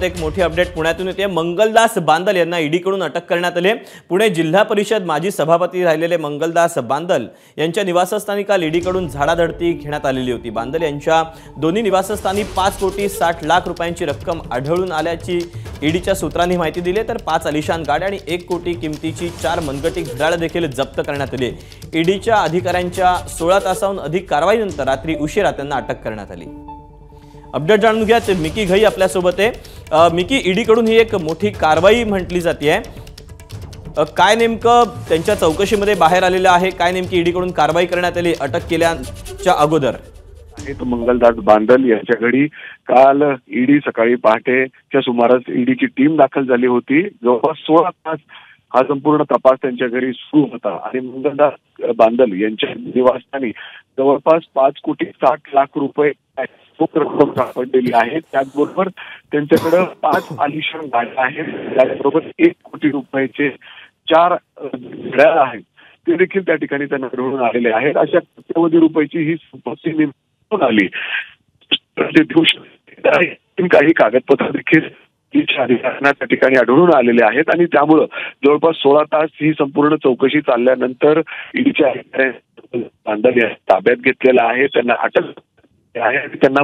एक मोठी अपडेट पुण्यातून येते। मंगलदास बांदल यांना ईडीकडून अटक करण्यात आली। पुणे जिल्हा परिषद माजी सभापती राहिलेले मंगलदास बांदल यांच्या निवासस्थानी काल ईडीकडून झाडाझडती घेण्यात आलेली होती। बांदल यांच्या दोन्ही निवासस्थानी 5,60,00,000 रुपयांची रक्कम आढळून आल्याची ईडीच्या सूत्रांनी माहिती दिली। तर 5 आलिशान गाड्या आणि 1 कोटी किमतीची 4 मनगटी घड्याळ देखील जप्त करण्यात आली। ईडीच्या अधिकाऱ्यांच्या 16 तासाहून अधिक कारवाईनंतर रात्री उशिरा त्यांना अटक करण्यात आली। अपडेट जाणून घ्या, मिकी घई आपल्या सोबत आहे। मिकी, ईडीकडून ही एक मोठी कारवाई म्हटली जाते, काय नेमकं त्यांच्या चौकशीमध्ये बाहेर आलेलं आहे? काय नेमकी ईडीकडून कारवाई करण्यात आली अटक केल्याच्या अगोदर? मंगलदास बांदल यांच्या घरी काल ईडी सकाळी पहाटेच्या सुमारास ईडीची टीम दाखल झाली होती। जवळपास 16 तास हा संपूर्ण तपास त्यांच्या घरी सुरू होता आणि मंगलदास बांदल यांच्या निवासस्थानी जवळपास 5,60,00,000 रुपये रक्कम सापडलेली आहे। त्याचबरोबर त्यांच्याकडे 5 आलिशान गाड्या आहेत, त्याचबरोबर 1 कोटी रुपयाचे 4 घड्याळ आहेत, ते देखील त्या ठिकाणी त्यांना आढळून आलेले आहेत। अशा कोट्यवधी रुपयाची ही संपत्ती मिळून आली। काही कागदपत्र देखील अधिकाऱ्यांना त्या ठिकाणी आढळून आलेले आहेत आणि त्यामुळे जवळपास 16 तास ही संपूर्ण चौकशी चालल्यानंतर ईडीच्या अधिकाऱ्यांनी बांदल या ताब्यात घेतलेला आहे, त्यांना अटक आहे आणि त्यांना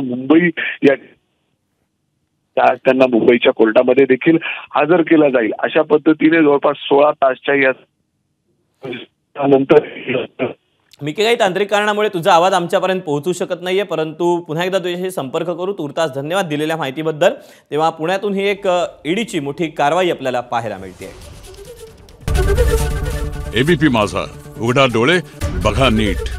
मुंबईच्या कोर्टामध्ये देखील हजर केलं जाईल। अशा पद्धतीने जवळपास 16 तासच्या या नंतर मिकी, काही तांत्रिक कारणामुळे तुझा आवाज आमच्यापर्यंत पोहोचू शकत नाहीये, परंतु पुन्हा एकदा तुझ्याशी संपर्क करू। तुर्तास धन्यवाद दिलेल्या माहितीबद्दल। तेव्हा पुण्यातून ही एक ईडीची मोठी कारवाई आपल्याला पाहायला मिळते। एबीपी माझा, उघडा डोळे बघा नीट।